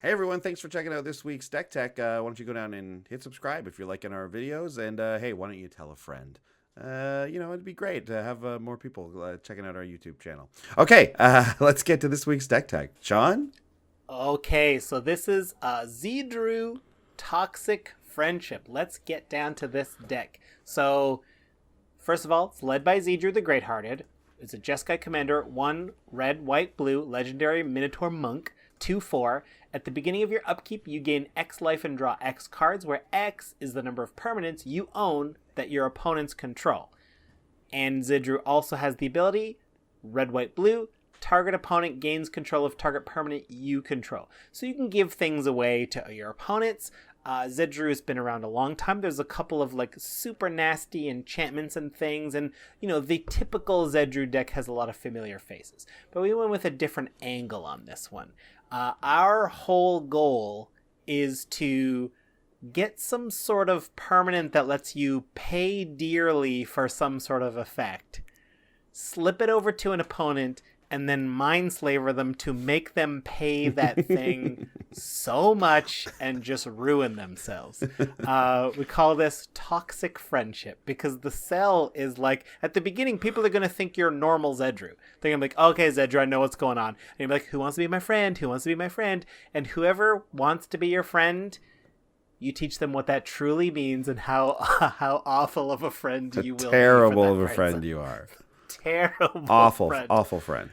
Hey everyone, thanks for checking out this week's Deck Tech. Why don't you go down and hit subscribe if you're liking our videos, and hey, why don't you tell a friend? It'd be great to have more people checking out our YouTube channel. Okay, let's get to this week's Deck Tech. Sean? Okay, so this is Zedruu Toxic Friendship. Let's get down to this deck. So, first of all, it's led by Zedruu the Greathearted. It's a Jeskai commander, 1 red, white, blue, legendary Minotaur Monk, 2/4. At the beginning of your upkeep, you gain X life and draw X cards, where X is the number of permanents you own that your opponents control. And Zedruu also has the ability, red, white, blue, target opponent gains control of target permanent you control. So you can give things away to your opponents. Zedruu has been around a long time. There's a couple of super nasty enchantments and things, and the typical Zedruu deck has a lot of familiar faces. But we went with a different angle on this one. Our whole goal is to get some sort of permanent that lets you pay dearly for some sort of effect, slip it over to an opponent, and then Mindslaver them to make them pay that thing so much and just ruin themselves. We call this Toxic Friendship because the sell is at the beginning, people are going to think you're normal Zedruu. They're going to be like, okay, Zedruu, I know what's going on. And you're like, who wants to be my friend? Who wants to be my friend? And whoever wants to be your friend, you teach them what that truly means and how awful of a friend you will be. Terrible of a friend you are. Terrible awful friend.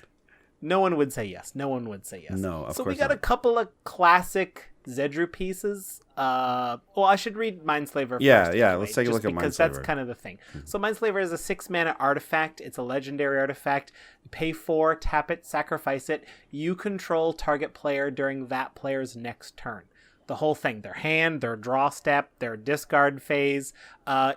No one would say yes. No, of course not. So we got not. a couple of classic Zedruu pieces. Well, I should read Mindslaver first. Yeah. Anyway, Let's take a look at Mindslaver. Because that's kind of the thing. So Mindslaver is a 6-mana artifact. It's a legendary artifact. You pay 4, tap it, sacrifice it. You control target player during that player's next turn. The whole thing. Their hand, their draw step, their discard phase.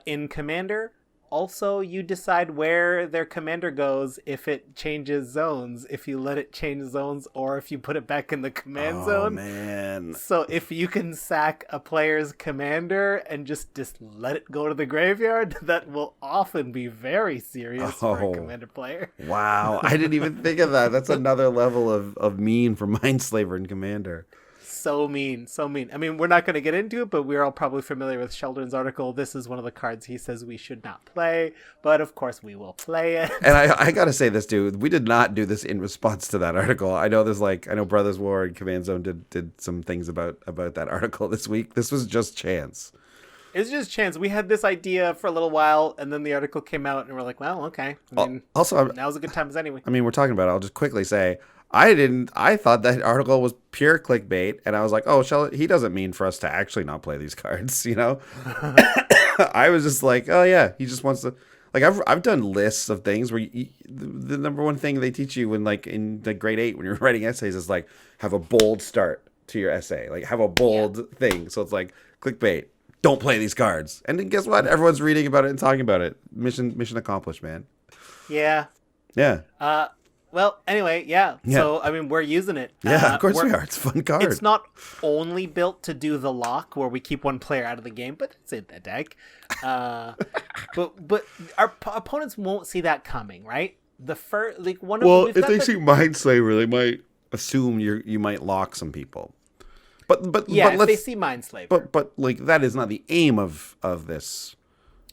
In Commander, also, you decide where their commander goes if it changes zones, if you let it change zones, or if you put it back in the command zone. Oh, man. So if you can sack a player's commander and just let it go to the graveyard, that will often be very serious for a commander player. Wow. I didn't even think of that. That's another level of mean for Mindslaver and Commander. So mean. I mean, we're not going to get into it, but we're all probably familiar with Sheldon's article. This is one of the cards he says we should not play, but of course we will play it. And I got to say this, dude. We did not do this in response to that article. I know Brothers War and Command Zone did some things about that article this week. This was just chance. It's just chance. We had this idea for a little while, and then the article came out, and we're like, well, okay. I mean, also, now's a good time as anyway. I mean, we're talking about it. I'll just quickly say, I thought that article was pure clickbait, and I was like, oh, he doesn't mean for us to actually not play these cards, I was just like, oh yeah, he just wants to, I've done lists of things where the number one thing they teach you in grade 8 when you're writing essays is have a bold start to your essay, have a bold thing. So it's clickbait. Don't play these cards. And then guess what? Everyone's reading about it and talking about it. Mission accomplished, man. Yeah. Yeah. Well, anyway, yeah. So, I mean, we're using it. Yeah, of course we are. It's a fun card. It's not only built to do the lock where we keep one player out of the game, but it's in the deck. But our opponents won't see that coming, right? If they see Mindslaver, they might assume you might lock some people. But if they see Mindslaver. But that is not the aim of this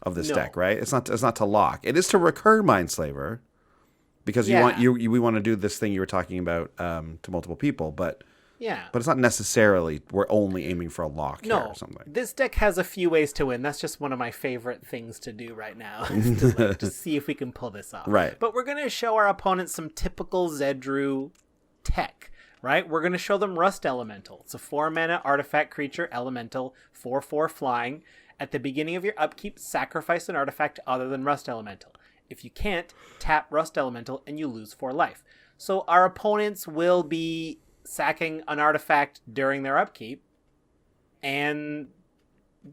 deck, right? It's not to lock. It is to recur Mindslaver. Because we want to do this thing you were talking about to multiple people, but it's not necessarily we're only aiming for a lock here or something. This deck has a few ways to win. That's just one of my favorite things to do right now, is to see if we can pull this off. Right. But we're going to show our opponents some typical Zedruu tech. Right? We're going to show them Rust Elemental. It's a 4-mana artifact creature, elemental, 4/4 flying. At the beginning of your upkeep, sacrifice an artifact other than Rust Elemental. If you can't, tap Rust Elemental and you lose 4 life. So our opponents will be sacking an artifact during their upkeep, and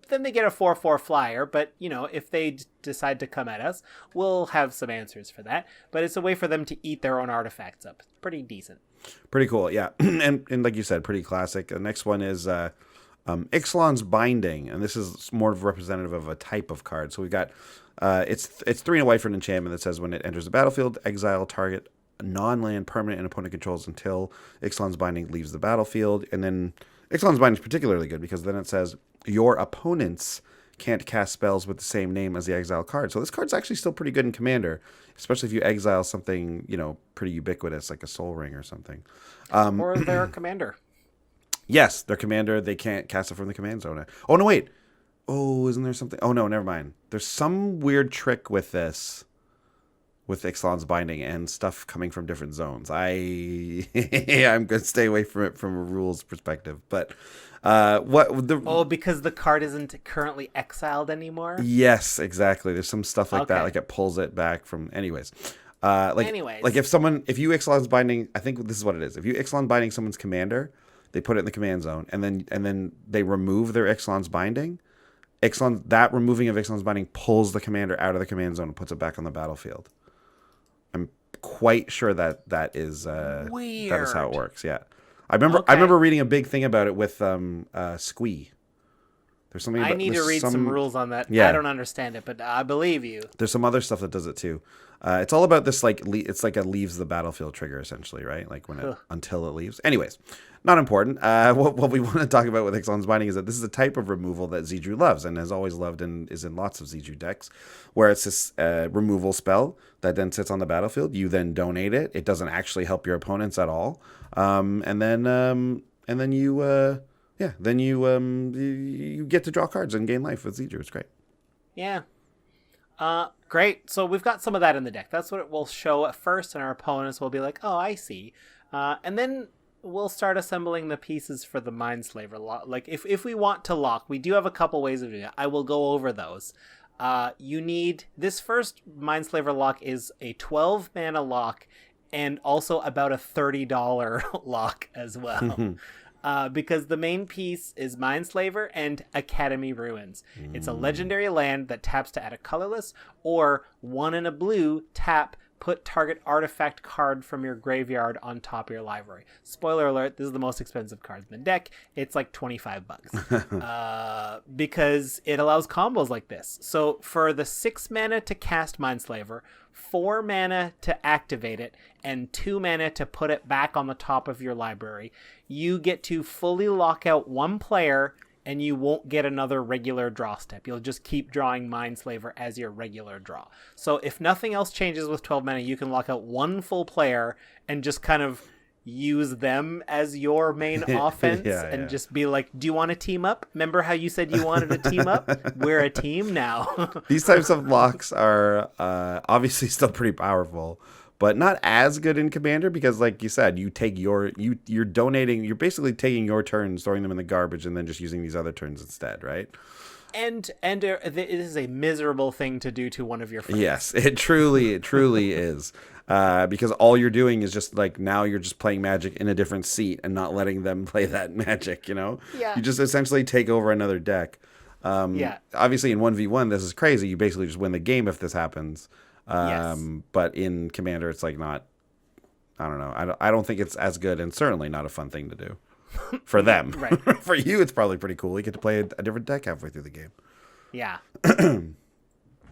then they get a 4/4 flyer. But, if they decide to come at us, we'll have some answers for that. But it's a way for them to eat their own artifacts up. It's pretty decent. Pretty cool, yeah. and like you said, pretty classic. The next one is Ixalan's Binding, and this is more representative of a type of card. So we've got it's 3 and a white for an enchantment that says when it enters the battlefield, exile target non-land permanent an opponent controls until Ixalan's Binding leaves the battlefield. And then Ixalan's Binding is particularly good because then it says your opponents can't cast spells with the same name as the exile card. So this card's actually still pretty good in Commander, especially if you exile something, pretty ubiquitous like a Soul Ring or something. Or their commander. Yes, their commander, they can't cast it from the command zone. Oh, no, wait. Oh, isn't there something? Oh, no, never mind. There's some weird trick with this, with Ixalan's Binding and stuff coming from different zones. I'm going to stay away from it from a rules perspective. But because the card isn't currently exiled anymore? Yes, exactly. There's some stuff like that. Like it pulls it back from... Anyways, like if you Ixalan's Binding... I think this is what it is. If you Ixalan Binding someone's commander... They put it in the command zone, and then they remove their Ixalan's Binding. That removing of Ixalan's Binding pulls the commander out of the command zone and puts it back on the battlefield. I'm quite sure that is weird. That is how it works. Yeah, I remember reading a big thing about it with Squee. There's something. I need to read some rules on that. Yeah. I don't understand it, but I believe you. There's some other stuff that does it too. It's all about this it's like a leaves the battlefield trigger essentially, right? Like when until it leaves. Anyways, not important. What we want to talk about with Ixalan's Binding is that this is a type of removal that Zedruu loves and has always loved and is in lots of Zedruu decks, where it's this removal spell that then sits on the battlefield. You then donate it. It doesn't actually help your opponents at all, and then you get to draw cards and gain life with Zedruu. It's great. Yeah. Great. So we've got some of that in the deck. That's what it will show at first, and our opponents will be like, oh, I see. And then we'll start assembling the pieces for the Mindslaver lock. Like, if we want to lock, we do have a couple ways of doing it. I will go over those. You need... This first Mindslaver lock is a 12 mana lock, and also about a $30 lock as well. Because the main piece is Mindslaver and Academy Ruins. It's a legendary land that taps to add a colorless, or 1 and a blue, tap, put target artifact card from your graveyard on top of your library. Spoiler alert, this is the most expensive card in the deck. It's like $25. Because it allows combos like this. So for the 6 mana to cast Mindslaver, 4 mana to activate it, and 2 mana to put it back on the top of your library, you get to fully lock out one player, and you won't get another regular draw step. You'll just keep drawing Mindslaver as your regular draw. So if nothing else changes with 12 mana, you can lock out one full player and just kind of use them as your main offense and just be like, do you want to team up? Remember how you said you wanted to team up? We're a team now. These types of locks are obviously still pretty powerful, but not as good in Commander because, like you said, you're donating, you're basically taking your turns, throwing them in the garbage, and then just using these other turns instead, right? And it is a miserable thing to do to one of your friends. Yes, it truly is. Because all you're doing is just like, now you're just playing Magic in a different seat and not letting them play that Magic, Yeah. You just essentially take over another deck. Obviously in 1v1, this is crazy. You basically just win the game if this happens. But in Commander, it's like not, I don't know. I don't think it's as good and certainly not a fun thing to do for them. Right. For you, it's probably pretty cool. You get to play a different deck halfway through the game. Yeah.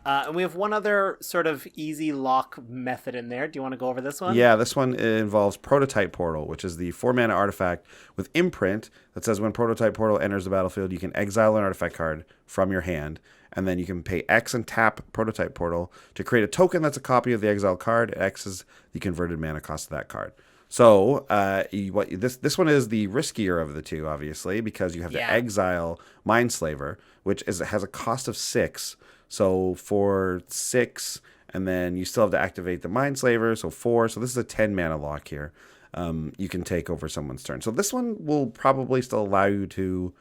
And we have one other sort of easy lock method in there. Do you want to go over this one? Yeah, this one involves Prototype Portal, which is the 4-mana artifact with imprint that says when Prototype Portal enters the battlefield, you can exile an artifact card from your hand, and then you can pay X and tap Prototype Portal to create a token that's a copy of the exiled card. X is the converted mana cost of that card. So this one is the riskier of the two, obviously, because you have to exile Mindslaver, which has a cost of 6. So for 6, and then you still have to activate the Mindslaver, so 4. So this is a 10 mana lock here. You can take over someone's turn. So this one will probably still allow you to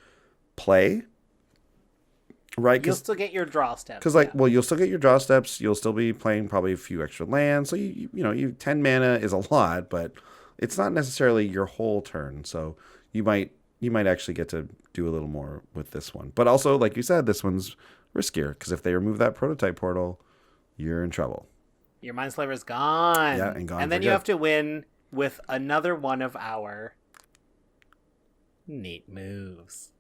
play, right? You'll still get your draw steps. Because you'll still get your draw steps. You'll still be playing probably a few extra lands. So you 10 mana is a lot, but it's not necessarily your whole turn. So you might actually get to do a little more with this one. But also, like you said, this one's riskier because if they remove that Prototype Portal, you're in trouble. Your Mindslaver is gone. Yeah, and gone. And then you have to win with another one of our neat moves.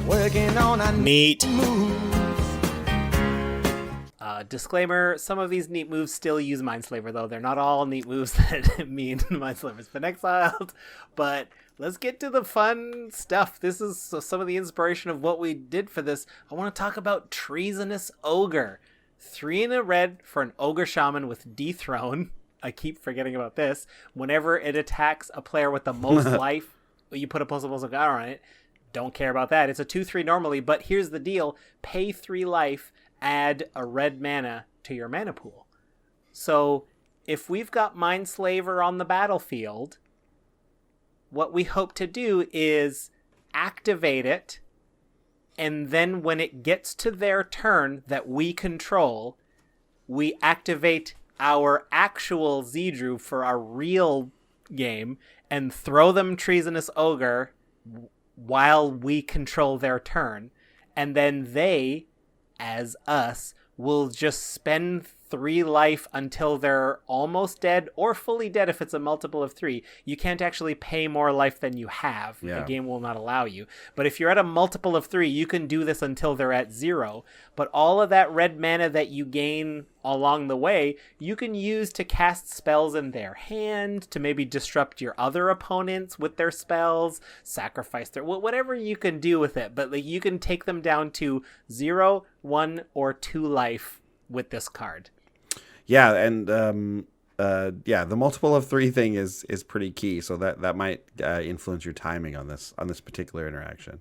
Working on a Neat moves. Disclaimer, some of these neat moves still use Mindslaver, though. They're not all neat moves that mean Mindslaver's been exiled. But let's get to the fun stuff. This is some of the inspiration of what we did for this. I want to talk about Treasonous Ogre. 3 in a red for an Ogre Shaman with Dethrone. I keep forgetting about this. Whenever it attacks a player with the most life, you put a +++ on it. Don't care about that. It's a 2/3 normally, but here's the deal. Pay 3 life, add a red mana to your mana pool. So if we've got Mindslaver on the battlefield, what we hope to do is activate it, and then when it gets to their turn that we control, we activate our actual Zedruu for our real game and throw them Treasonous Ogre while we control their turn. And then they, as us, will just spend 3 life until they're almost dead or fully dead if it's a multiple of 3. You can't actually pay more life than you have. Yeah. The game will not allow you. But if you're at a multiple of 3, you can do this until they're at 0. But all of that red mana that you gain along the way, you can use to cast spells in their hand, to maybe disrupt your other opponents with their spells, sacrifice their... whatever you can do with it. But like, you can take them down to 0, 1, or 2 life with this card. Yeah, and the multiple of 3 thing is pretty key. So that might influence your timing on this particular interaction.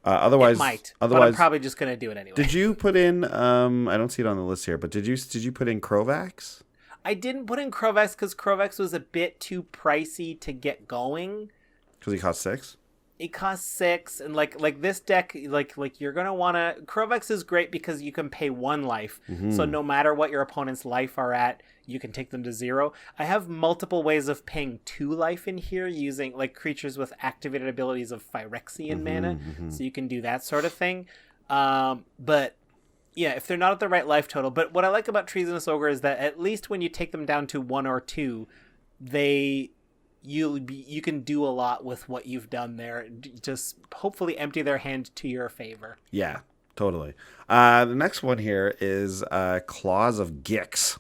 Otherwise, it might. But I'm probably just gonna do it anyway. Did you put in? I don't see it on the list here, but did you put in Krovax? I didn't put in Krovax because Krovax was a bit too pricey to get going. Because he cost 6. It costs 6, and like this deck, like you're gonna wanna. Krovax is great because you can pay 1 life, so no matter what your opponent's life are at, you can take them to 0. I have multiple ways of paying 2 life in here using like creatures with activated abilities of Phyrexian mana, so you can do that sort of thing. But yeah, if they're not at the right life total. But what I like about Treasonous Ogre is that at least when you take them down to 1 or 2, you can do a lot with what you've done there. Just hopefully empty their hand to your favor. Yeah, totally. The next one here is Claws of Gix.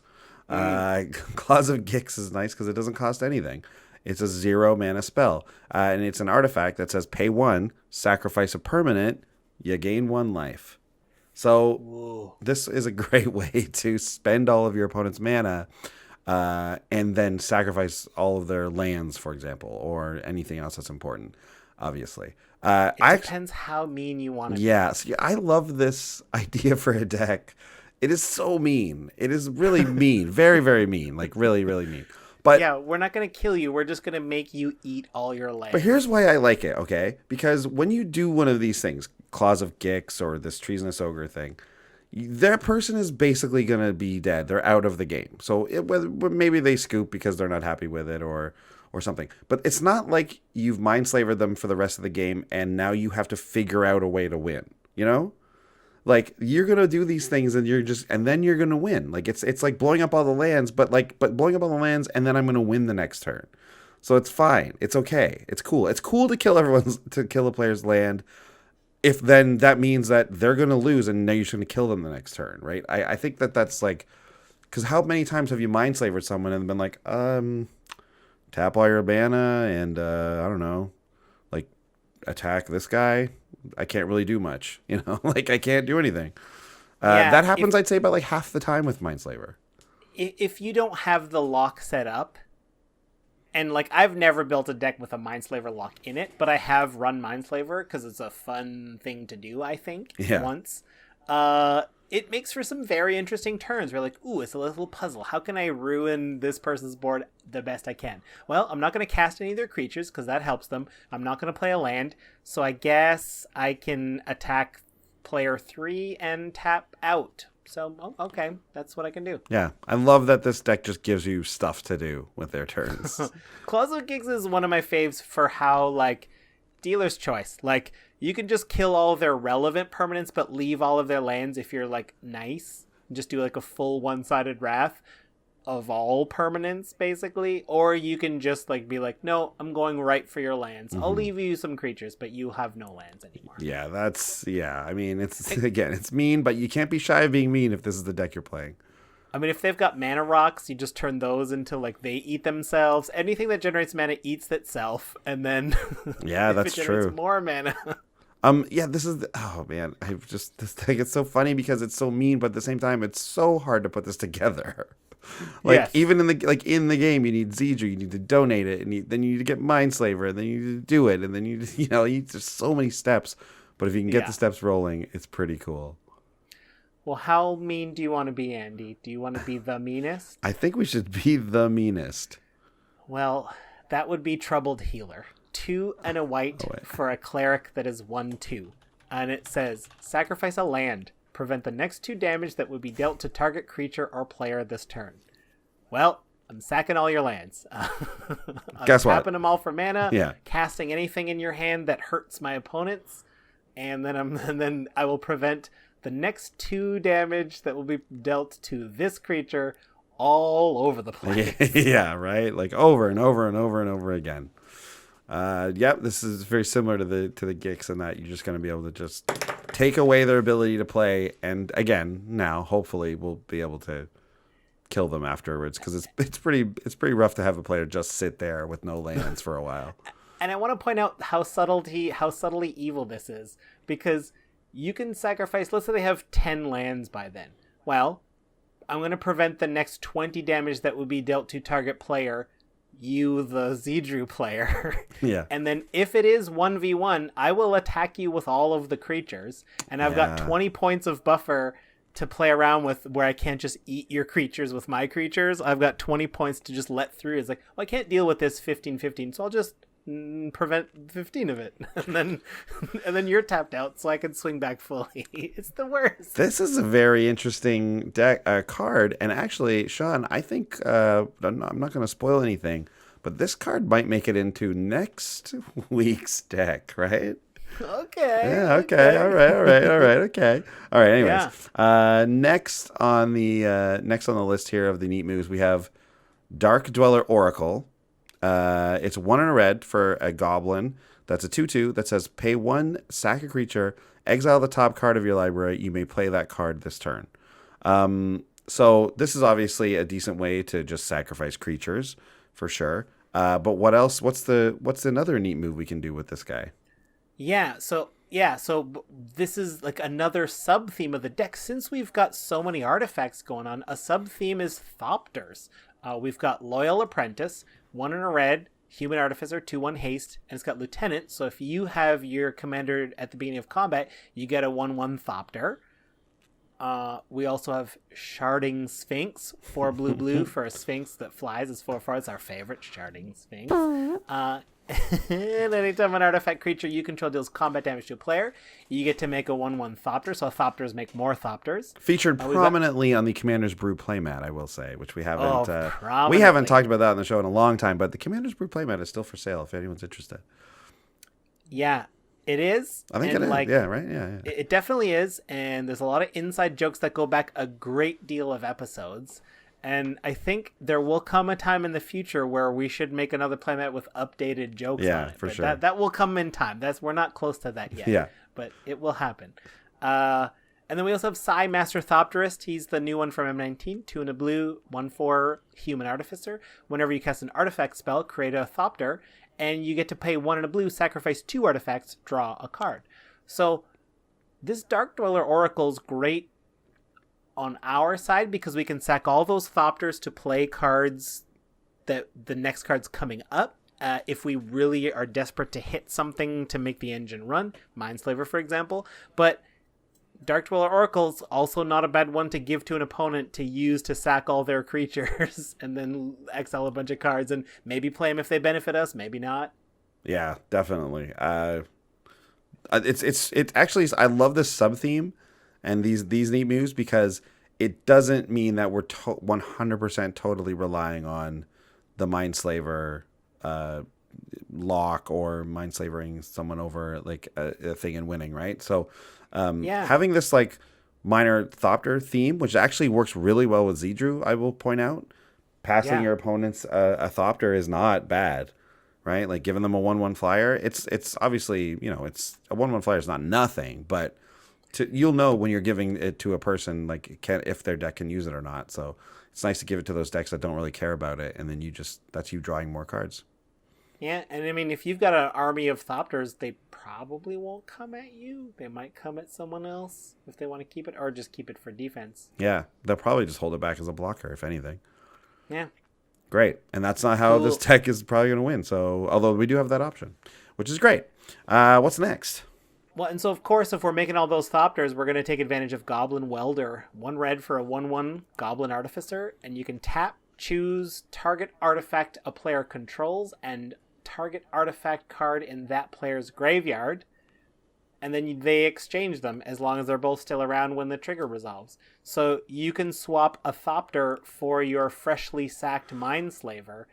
Claws of Gix is nice because it doesn't cost anything. It's a 0 mana spell. And it's an artifact that says pay 1, sacrifice a permanent, you gain 1 life. So this is a great way to spend all of your opponent's mana and then sacrifice all of their lands, for example, or anything else that's important, obviously. It depends how mean you want to be. Yeah, so I love this idea for a deck. It is so mean. It is really mean. Very, very mean. Like, really, really mean. But yeah, we're not going to kill you. We're just going to make you eat all your lands. But here's why I like it, okay? Because when you do one of these things, Claws of Gix or this Treasonous Ogre thing, that person is basically going to be dead. They're out of the game. So maybe they scoop because they're not happy with it or something. But it's not like you've Mindslavered them for the rest of the game and now you have to figure out a way to win, you know? Like, you're going to do these things and then you're going to win. Like, it's like blowing up all the lands, but blowing up all the lands and then I'm going to win the next turn. So it's fine. It's okay. It's cool. It's cool to kill a player's land. If then that means that they're going to lose and now you're just going to kill them the next turn, right? I think that's like, because how many times have you Mindslavered someone and been like, tap all your mana and, I don't know, like, attack this guy? I can't really do much, you know? Like, I can't do anything. That happens, I'd say, about like half the time with Mindslaver. If you don't have the lock set up, and like I've never built a deck with a Mindslaver lock in it, but I have run Mindslaver because it's a fun thing to do, I think, once. It makes for some very interesting turns. We're like, ooh, it's a little puzzle. How can I ruin this person's board the best I can? Well, I'm not going to cast any of their creatures because that helps them. I'm not going to play a land. So I guess I can attack player 3 and tap out. So, okay, that's what I can do. Yeah, I love that this deck just gives you stuff to do with their turns. Claws of Gix is one of my faves for how, like, dealer's choice. Like, you can just kill all of their relevant permanents, but leave all of their lands if you're, like, nice. Just do, like, a full one-sided wrath. of all permanents, basically, or you can just like be like, no, I'm going right for your lands. I'll leave you some creatures, but you have no lands anymore. Yeah, I mean, it's again, it's mean, but you can't be shy of being mean if this is the deck you're playing. I mean, if they've got mana rocks, you just turn those into like they eat themselves. Anything that generates mana eats itself, and then yeah, that's true. More mana. This is oh man, this thing. It's so funny because it's so mean, but at the same time, it's so hard to put this together. Even in the game, you need Zedruu, you need to donate it, and then you need to get Mindslaver, and then you need to do it, and then there's so many steps. But if you can get the steps rolling, it's pretty cool. Well, how mean do you want to be, Andy? Do you want to be the meanest? I think we should be the meanest. Well, that would be Troubled Healer. 2 and a white for a cleric that is 1/2. And it says, sacrifice a land. Prevent the next 2 damage that would be dealt to target creature or player this turn. Well, I'm sacking all your lands. Guess what? Tapping them all for mana. Yeah. Casting anything in your hand that hurts my opponents. And then I will prevent the next 2 damage that will be dealt to this creature all over the place. Yeah, right? Like over and over and over and over again. This is very similar to the Gix in that you're just going to be able to just take away their ability to play, and again, now hopefully we'll be able to kill them afterwards, because it's pretty rough to have a player just sit there with no lands for a while. And I want to point out how subtly evil this is, because you can sacrifice, let's say they have 10 lands by then. Well, I'm going to prevent the next 20 damage that would be dealt to target player, you, the Zedruu player. Yeah. And then if it is 1v1, I will attack you with all of the creatures. And I've got 20 points of buffer to play around with, where I can't just eat your creatures with my creatures. I've got 20 points to just let through. It's like, well, I can't deal with this 15-15, so I'll just prevent 15 of it, and then you're tapped out, so I can swing back fully. It's the worst. This is a very interesting card, and actually, Sean, I think I'm not going to spoil anything, but this card might make it into next week's deck, right? Okay. Yeah. Okay. All right. Okay. All right. Anyways, next on the list here of the neat moves, we have Dark Dweller Oracle. It's 1 and a red for a goblin. That's a 2/2 that says pay 1, sack a creature, exile the top card of your library. You may play that card this turn. So this is obviously a decent way to just sacrifice creatures for sure. But what else? What's another neat move we can do with this guy? So this is like another sub theme of the deck. Since we've got so many artifacts going on, a sub theme is Thopters. We've got Loyal Apprentice, 1 and a red, Human Artificer, 2/1 haste, and it's got Lieutenant. So if you have your commander at the beginning of combat, you get a 1/1 Thopter. We also have Sharding Sphinx, 4 blue for a Sphinx that flies. It's 4/4. It's our favorite, Sharding Sphinx. And anytime an artifact creature you control deals combat damage to a player, you get to make a 1/1 Thopter. So Thopters make more Thopters. Featured prominently on the Commander's Brew playmat, I will say, which we haven't talked about that on the show in a long time. But the Commander's Brew playmat is still for sale if anyone's interested. Yeah, it is. I think it is. Right? Yeah. It definitely is. And there's a lot of inside jokes that go back a great deal of episodes. And I think there will come a time in the future where we should make another playmat with updated jokes on it. For sure. That will come in time. We're not close to that yet. Yeah. But it will happen. And then we also have Psy Master Thopterist. He's the new one from M19. 2 and a blue, 1/4 Human Artificer. Whenever you cast an artifact spell, create a Thopter. And you get to pay 1 and a blue, sacrifice 2 artifacts, draw a card. So this Dark Dweller Oracle's great on our side because we can sack all those Thopters to play cards that the next card's coming up. If we really are desperate to hit something to make the engine run, Mindslaver, for example. But Dark Dweller Oracle's also not a bad one to give to an opponent to use to sack all their creatures and then exile a bunch of cards and maybe play them if they benefit us, maybe not. Yeah, definitely. It's actually, I love this sub theme and these neat moves because it doesn't mean that we're 100% totally relying on the Mindslaver lock or Mindslavering someone over like a thing and winning, right? So having this like minor Thopter theme, which actually works really well with Zedruu, I will point out, passing Yeah. your opponents a Thopter is not bad, right? Like giving them a 1/1 flyer. It's obviously, it's a 1/1 flyer is not nothing, but you'll know when you're giving it to a person like if their deck can use it or not. So it's nice to give it to those decks that don't really care about it, and then that's you drawing more cards. Yeah, and I mean, if you've got an army of Thopters, they probably won't come at you. They might come at someone else if they want to keep it, or just keep it for defense. Yeah, they'll probably just hold it back as a blocker, if anything. Yeah. Great. And that's not how this deck is probably going to win. So, although we do have that option, which is great. What's next? Well, and so, of course, if we're making all those Thopters, we're going to take advantage of Goblin Welder. 1 red for a 1/1 Goblin Artificer, and you can tap, choose target artifact a player controls, and target artifact card in that player's graveyard, and then they exchange them as long as they're both still around when the trigger resolves. So you can swap a Thopter for your freshly sacked Mindslaver,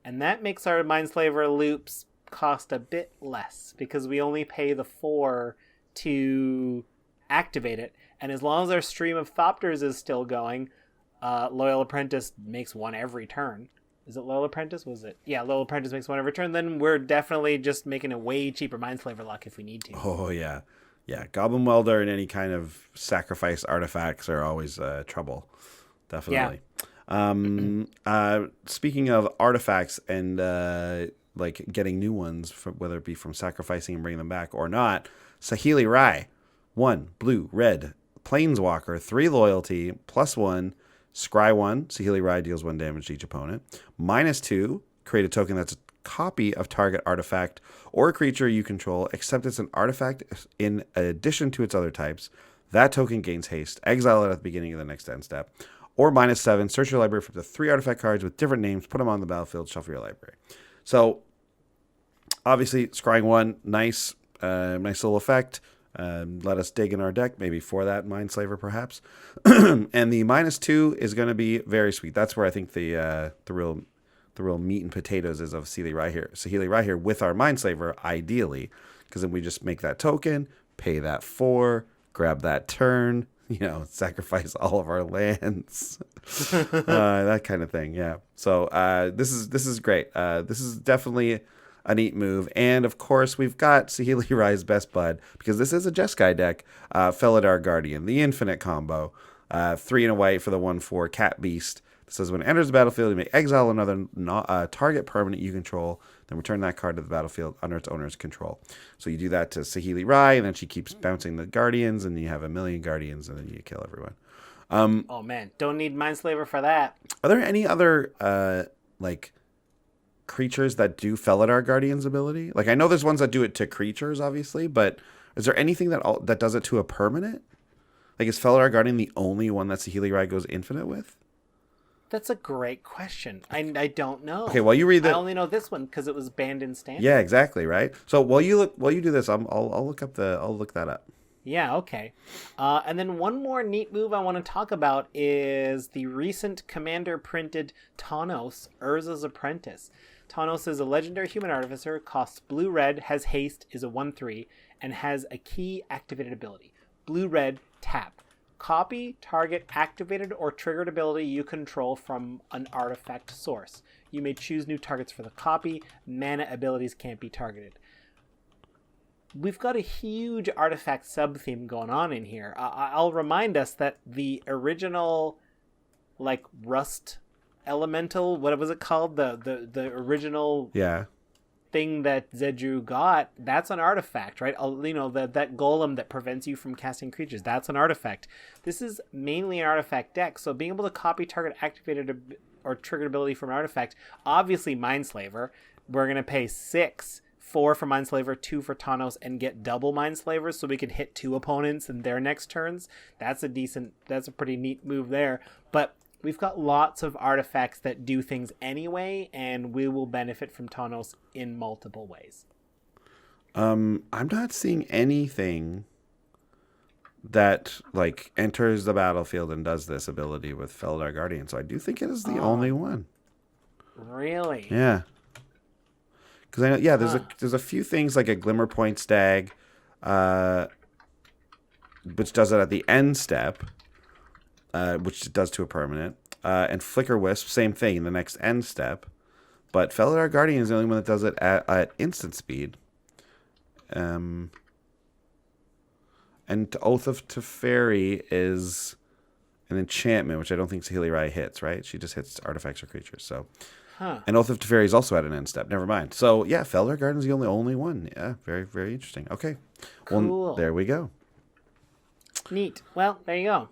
and that makes our Mindslaver loops cost a bit less because we only pay the 4 to activate it, and as long as our stream of Thopters is still going, Loyal Apprentice makes 1 every turn. Is it Loyal Apprentice? Was it? Yeah, Loyal Apprentice makes 1 every turn. Then we're definitely just making a way cheaper Mindslaver luck if we need to. Oh, yeah. Yeah, Goblin Welder and any kind of sacrifice artifacts are always trouble. Definitely. Yeah. Speaking of artifacts and like getting new ones, whether it be from sacrificing and bringing them back or not, Saheeli Rai, 1 blue, red, Planeswalker, 3 loyalty, +1, Scry 1, Saheeli Rai deals 1 damage to each opponent. -2, create a token that's a copy of target artifact or creature you control, except it's an artifact in addition to its other types. That token gains haste. Exile it at the beginning of the next end step. Or -7, search your library for the 3 artifact cards with different names, put them on the battlefield, shuffle your library. So, obviously, scrying 1, nice little effect. Let us dig in our deck, maybe for that Mindslaver, perhaps. And the -2 is going to be very sweet. That's where I think the real meat and potatoes is of Saheeli Rai here with our Mindslaver, ideally, because then we just make that token, pay that 4, grab that turn, sacrifice all of our lands, that kind of thing. Yeah. So this is great. This is definitely a neat move. And of course, we've got Saheeli Rai's best bud, because this is a Jeskai deck, Felidar Guardian, the infinite combo. 3 and a white for the 1/4 Cat Beast. It says when it enters the battlefield, you may exile another target permanent you control, then return that card to the battlefield under its owner's control. So you do that to Saheeli Rai, and then she keeps bouncing the Guardians, and you have 1,000,000 Guardians, and then you kill everyone. Oh man, don't need Mindslaver for that. Are there any other creatures that do Felidar Guardian's ability? Like, I know there's ones that do it to creatures, obviously, but is there anything that does it to a permanent? Like, is Felidar Guardian the only one that Saheeli Rai goes infinite with? That's a great question. I don't know. Okay, while you read that, I only know this one because it was banned in Standard. Yeah, exactly, right. So while you do this, I'll look that up. Yeah, okay. And then one more neat move I want to talk about is the recent Commander printed Tawnos, Urza's Apprentice. Tawnos is a legendary human artificer, costs blue-red, has haste, is a 1/3, and has a key activated ability. Blue-red, tap. Copy target activated or triggered ability you control from an artifact source. You may choose new targets for the copy. Mana abilities can't be targeted. We've got a huge artifact sub-theme going on in here. I'll remind us that the original, Rust Elemental, what was it called? The original thing that Zedruu got, that's an artifact, right? That golem that prevents you from casting creatures, that's an artifact. This is mainly an artifact deck, so being able to copy target activated or triggered ability from an artifact, obviously Mindslaver, we're going to pay 6, 4 for Mindslaver, 2 for Tawnos, and get double Mindslavers so we can hit 2 opponents in their next turns. That's a pretty neat move there. But we've got lots of artifacts that do things anyway, and we will benefit from Tawnos in multiple ways. I'm not seeing anything that enters the battlefield and does this ability with Felidar Guardian, so I do think it is the only one. Really? Yeah. Because I know, there's a few things like a Glimmerpoint Stag, which does it at the end step, which it does to a permanent. And Flicker Wisp, same thing in the next end step. But Felidar Guardian is the only one that does it at instant speed. And Oath of Teferi is an enchantment, which I don't think Saheeli Rai hits, right? She just hits artifacts or creatures. So, And Oath of Teferi is also at an end step. Never mind. So, yeah, Felidar Guardian is the only one. Yeah, very, very interesting. Okay. Cool. Well, there we go. Neat. Well, there you go.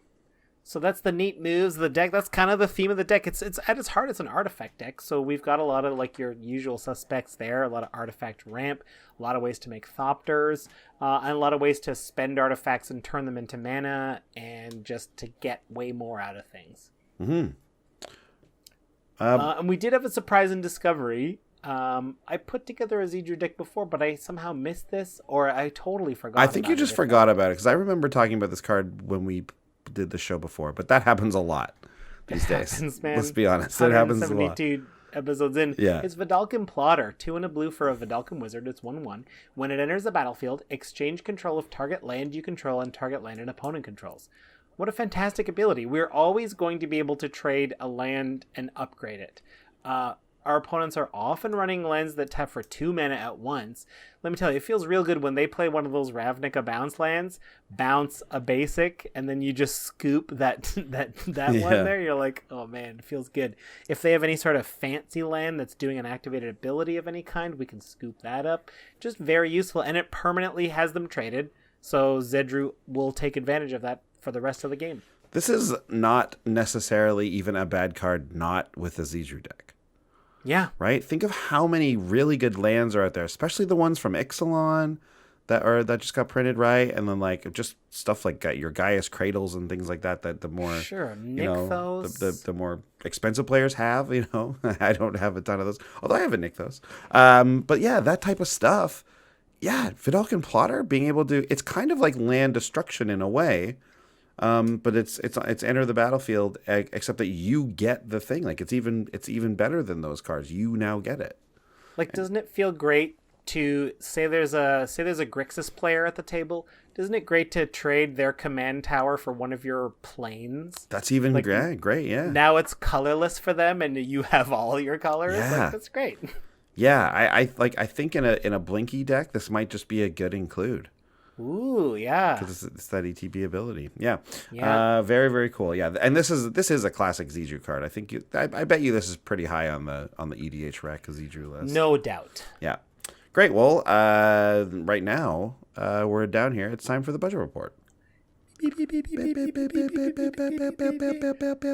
So that's the neat moves of the deck. That's kind of the theme of the deck. It's at its heart, it's an artifact deck. So we've got a lot of like your usual suspects there. A lot of artifact ramp, a lot of ways to make Thopters, and a lot of ways to spend artifacts and turn them into mana, and just to get way more out of things. Mm-hmm. And we did have a surprise in Discovery. I put together a Zedruu deck before, but I somehow missed this, or I totally forgot. I think you just forgot about it, because I remember talking about this card when we did the show before, but that happens a lot these days. Happens, man. Let's be honest, it happens a lot. 172 episodes in. Yeah. It's Vedalken Plotter, 2 and a blue for a Vedalken Wizard. It's 1/1. When it enters the battlefield, exchange control of target land you control and target land an opponent controls. What a fantastic ability. We're always going to be able to trade a land and upgrade it. Our opponents are often running lands that tap for 2 mana at once. Let me tell you, it feels real good when they play one of those Ravnica bounce lands, bounce a basic, and then you just scoop that one there. You're like, oh man, it feels good. If they have any sort of fancy land that's doing an activated ability of any kind, we can scoop that up. Just very useful, and it permanently has them traded, so Zedruu will take advantage of that for the rest of the game. This is not necessarily even a bad card not with the Zedruu deck. Yeah. Right? Think of how many really good lands are out there, especially the ones from Ixalan that just got printed, right? And then like just stuff like your Gaia's Cradles and things like that the more the more expensive players have, I don't have a ton of those. Although I have a Nykthos. But yeah, that type of stuff. Yeah, Vedalken Plotter being able to, it's kind of like land destruction in a way. But it's enter the battlefield, except that you get the thing. Like it's even better than those cards. You now get it. Like, doesn't it feel great to say there's a Grixis player at the table? Isn't it great to trade their command tower for one of your planes? That's even great. Yeah. Now it's colorless for them, and you have all your colors. Yeah. Like, that's great. Yeah, I think in a Blinky deck, this might just be a good include. Ooh, yeah. Because it's that ETB ability. Yeah. Yeah. Very, very cool. Yeah. And this is a classic Zedruu card. I think I bet you this is pretty high on the EDH Rec Zedruu list. No doubt. Yeah. Great. Well, right now, we're down here. It's time for the budget report.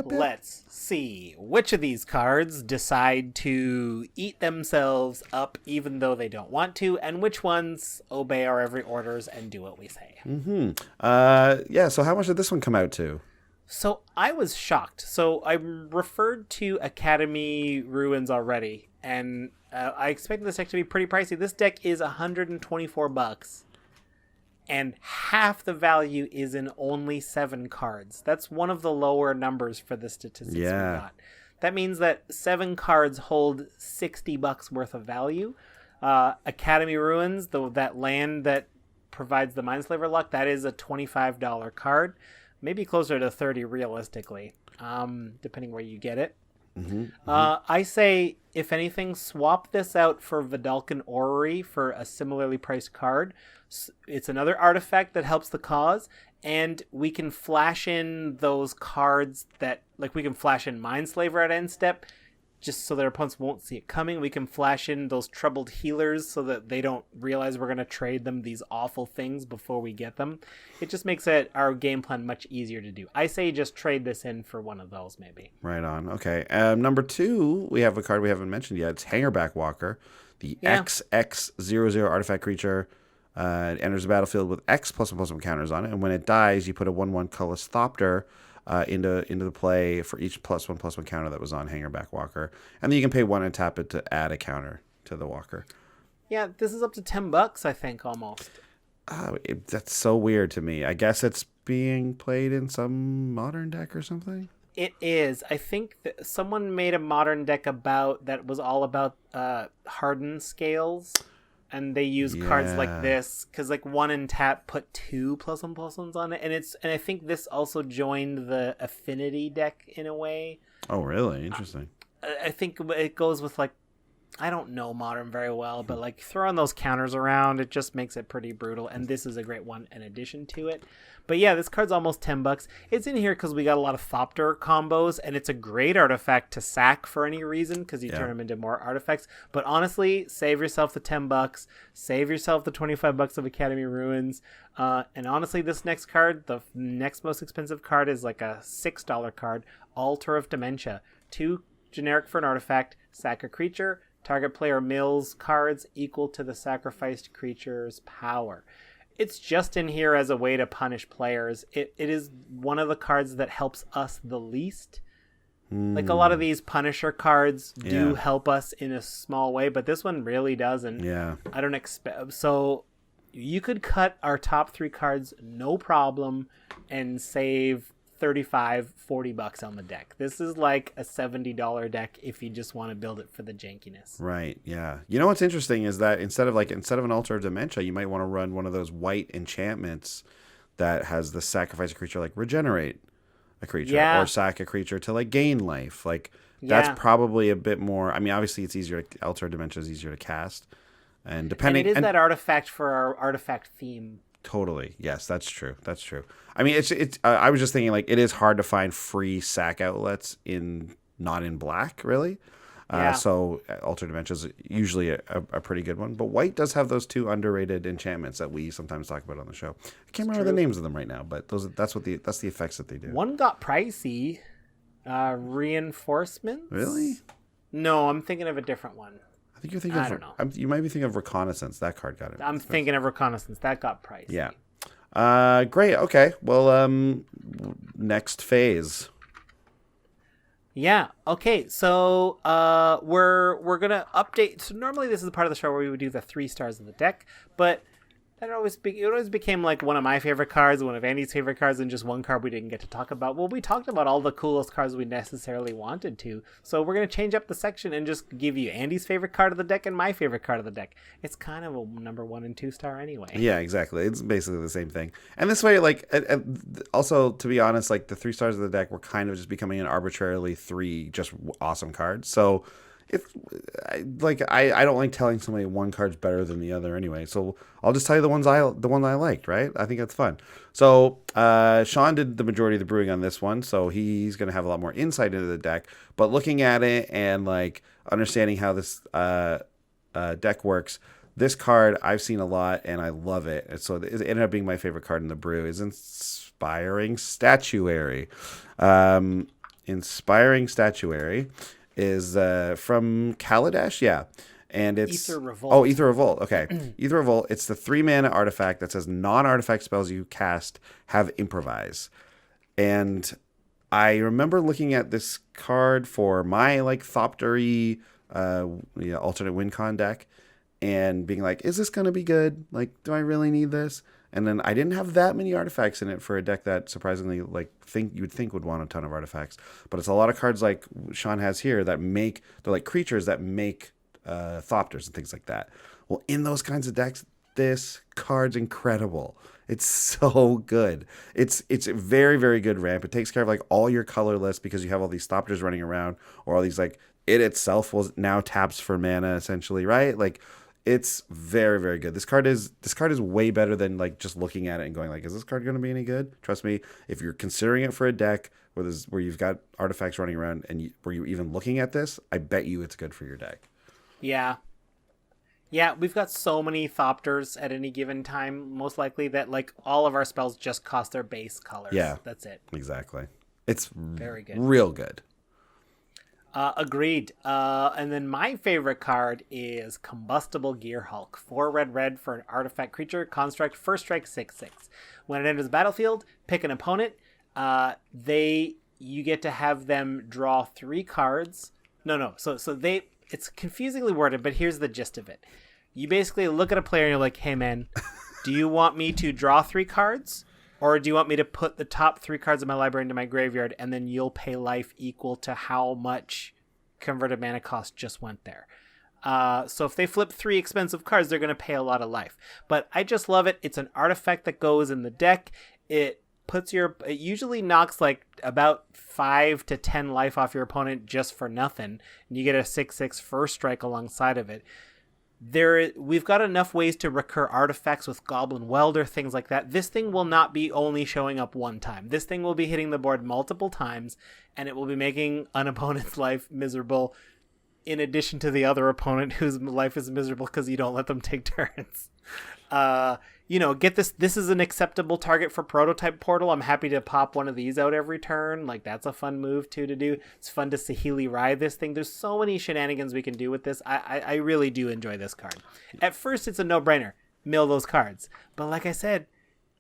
Let's see which of these cards decide to eat themselves up even though they don't want to, and which ones obey our every orders and do what we say. Yeah, so how much did this one come out to? So I was shocked. So I referred to Academy Ruins already, and I expected this deck to be pretty pricey. This deck is $124. And half the value is in only 7 cards. That's one of the lower numbers for the statistics we got. That means that 7 cards hold $60 worth of value. Academy Ruins, that land that provides the Mindslaver luck, that is a $25 card. Maybe closer to $30 realistically, depending where you get it. I say, if anything, swap this out for Vedalken Orrery for a similarly priced card. It's another artifact that helps the cause, and we can flash in those cards that, like, we can flash in Mindslaver at end step, just so their opponents won't see it coming. We can flash in those troubled healers so that they don't realize we're going to trade them these awful things before we get them. It just makes our game plan much easier to do. I say just trade this in for one of those, maybe. Right on. Okay. Number 2, we have a card we haven't mentioned yet. It's Hangerback Walker, the XX00 artifact creature. It enters the battlefield with X +1/+1 counters on it, and when it dies, you put a 1/1 colorless Thopter into the play for each +1/+1 counter that was on Hangerback Walker, and then you can pay 1 and tap it to add a counter to the Walker. Yeah, this is up to $10, I think, almost. That's so weird to me. I guess it's being played in some modern deck or something. It is. I think that someone made a modern deck that was all about hardened scales. And they use cards like Yeah. this because like one in tap put 2 +1/+1s on it, and I think this also joined the affinity deck in a way. Oh, really? Interesting. I think it goes with like, I don't know Modern very well, but like throwing those counters around, it just makes it pretty brutal. And this is a great one in addition to it. But yeah, this card's almost $10. It's in here because we got a lot of Thopter combos, and it's a great artifact to sack for any reason because you turn them into more artifacts. But honestly, save yourself the $10, save yourself the $25 of Academy Ruins. And honestly, this next card, the next most expensive card, is like a $6 card, Altar of Dementia. 2 generic for an artifact, sack a creature. Target player mills cards equal to the sacrificed creature's power. It's just in here as a way to punish players. It is one of the cards that helps us the least. Like a lot of these Punisher cards do help us in a small way, but this one really doesn't. Yeah. I don't expect. So you could cut our top 3 cards no problem and save $35-$40 on the deck. This is like a $70 deck if you just want to build it for the jankiness. Right. Yeah. You know what's interesting is that instead of an Altar of Dementia, you might want to run one of those white enchantments that has the sacrifice a creature, like regenerate a creature or sack a creature to like gain life. Like that's probably a bit more. I mean, obviously it's easier. Altar of Dementia is easier to cast, and depending. And it is that artifact for our artifact theme. Totally. Yes, that's true. That's true. I mean, it's. I was just thinking, like, it is hard to find free sack outlets not in black, really. So Altered Dementia is usually a pretty good one. But white does have those 2 underrated enchantments that we sometimes talk about on the show. I can't remember the names of them right now, but that's the effects that they do. One got pricey. Reinforcements. Really? No, I'm thinking of a different one. I think you're thinking. I don't know. You might be thinking of Reconnaissance. That card got it. I'm thinking of Reconnaissance. That got pricey. Yeah. Great. Okay. Well, next phase. Yeah. Okay. So, we're gonna update. So normally this is the part of the show where we would do the 3 stars of the deck, but it always became like one of my favorite cards, one of Andy's favorite cards, and just one card we didn't get to talk about. Well, we talked about all the coolest cards we necessarily wanted to, so we're going to change up the section and just give you Andy's favorite card of the deck and my favorite card of the deck. It's kind of a number 1 and 2 star anyway. Yeah, exactly. It's basically the same thing. And this way, like, also, to be honest, like, the 3 stars of the deck were kind of just becoming an arbitrarily 3 just awesome cards. So I don't like telling somebody one card's better than the other anyway, so I'll just tell you the one I liked, right? I think that's fun. So Sean did the majority of the brewing on this one, so he's going to have a lot more insight into the deck. But looking at it and like understanding how this deck works, this card I've seen a lot and I love it. And so it ended up being my favorite card in the brew. Is Inspiring Statuary. Inspiring Statuary is from Kaladesh, and it's Ether Revolt. Oh, Ether Revolt. Okay, Ether Revolt. It's the 3 mana artifact that says non-artifact spells you cast have improvise. And I remember looking at this card for my like Thopter-y, alternate win con deck, and being like, is this gonna be good? Like, do I really need this? And then I didn't have that many artifacts in it for a deck that surprisingly you would think would want a ton of artifacts. But it's a lot of cards like Sean has here they're like creatures that make Thopters and things like that. Well, in those kinds of decks, this card's incredible. It's so good. It's a very, very good ramp. It takes care of like all your colorless because you have all these Thopters running around, or all these like it itself will now taps for mana essentially, right? Like, it's very, very good. This card is way better than like just looking at it and going like, is this card going to be any good? Trust me, if you're considering it for a deck where you've got artifacts running around and were you even looking at this, I bet you it's good for your deck. Yeah, we've got so many Thopters at any given time, most likely that like all of our spells just cost their base colors. Yeah, that's it. Exactly. It's very good, real good. Agreed. And then my favorite card is Combustible Gear Hulk. 4 red for an artifact creature, construct, first strike, 6/6. When it enters the battlefield, pick an opponent. You get to have them draw 3 cards. No. So it's confusingly worded, but here's the gist of it. You basically look at a player and you're like, hey man, do you want me to draw 3 cards? Or do you want me to put the top 3 cards of my library into my graveyard and then you'll pay life equal to how much converted mana cost just went there? So if they flip 3 expensive cards, they're going to pay a lot of life. But I just love it. It's an artifact that goes in the deck. It usually knocks like about 5 to 10 life off your opponent just for nothing. And you get a 6/6 first strike alongside of it. We've got enough ways to recur artifacts with Goblin Welder, things like that. This thing will not be only showing up one time. This thing will be hitting the board multiple times, and it will be making an opponent's life miserable, in addition to the other opponent whose life is miserable because you don't let them take turns. Get this. This is an acceptable target for Prototype Portal. I'm happy to pop one of these out every turn. Like, that's a fun move to do. It's fun to Saheeli ride this thing. There's so many shenanigans we can do with this. I really do enjoy this card. At first, it's a no-brainer. Mill those cards. But like I said,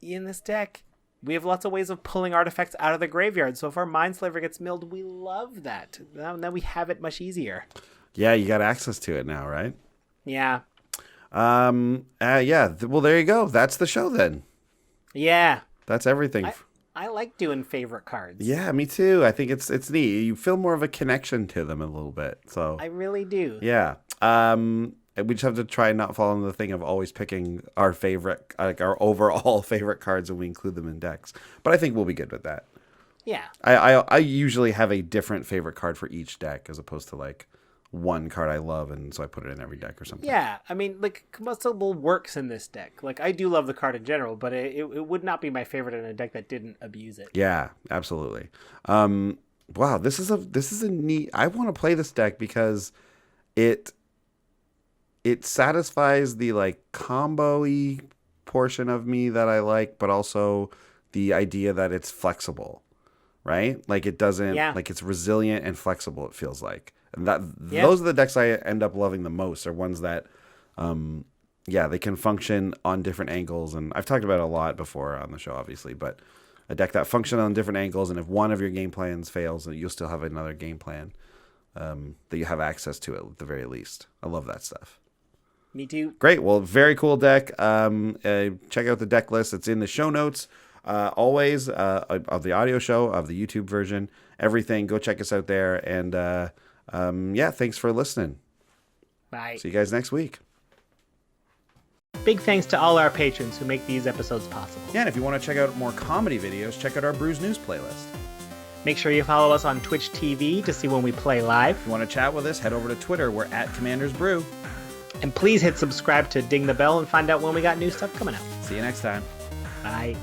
in this deck, we have lots of ways of pulling artifacts out of the graveyard. So if our Mindslaver gets milled, we love that. Now we have it much easier. Yeah, you got access to it now, right? Yeah. Well, there you go. That's the show then. Yeah. That's everything. I like doing favorite cards. Yeah, me too. I think it's neat. You feel more of a connection to them a little bit. So I really do. Yeah. We just have to try and not fall into the thing of always picking our favorite, like our overall favorite cards, and we include them in decks. But I think we'll be good with that. Yeah. I usually have a different favorite card for each deck as opposed to like one card I love, and so I put it in every deck or something. Yeah, I mean, like, Combustible works in this deck. Like, I do love the card in general, but it would not be my favorite in a deck that didn't abuse it. Yeah, absolutely. Wow, this is a neat. I want to play this deck because it satisfies the like combo-y portion of me that I like, but also the idea that it's flexible, right? Like it doesn't, like it's resilient and flexible. It feels like. And those are the decks I end up loving the most, are ones that, they can function on different angles. And I've talked about it a lot before on the show, obviously, but a deck that functions on different angles. And if one of your game plans fails, you'll still have another game plan that you have access to at the very least. I love that stuff. Me too. Great. Well, very cool deck. Check out the deck list. It's in the show notes. Always of the audio show, of the YouTube version, everything. Go check us out there. And thanks for listening. Bye. See you guys next week. Big thanks to all our patrons who make these episodes possible. Yeah, and if you want to check out more comedy videos, check out our Brews News playlist. Make sure you follow us on Twitch TV to see when we play live. If you want to chat with us, head over to Twitter. We're at Commanders Brew. And please hit subscribe to ding the bell and find out when we got new stuff coming out. See you next time. Bye.